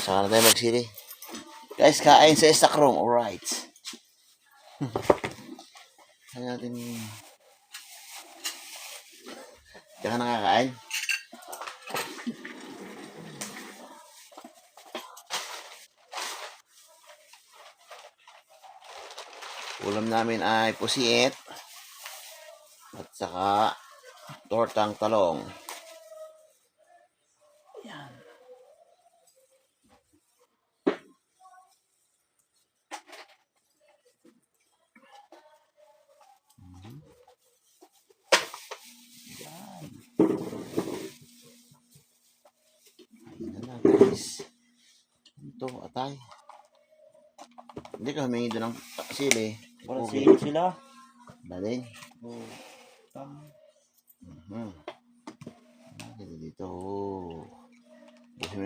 Saka na tayo magsili. Guys, kain sa stock room. Alright. Kaya natin... Diyan ka nakakain? Ulam namin ay pusiit at saka tortang talong. Yan. Yan. Ayun na guys. Ito, atay. Hindi ka humingi doon ng sili. Wala sili sila. Daling. Oh, tam. Dito. Buhin mo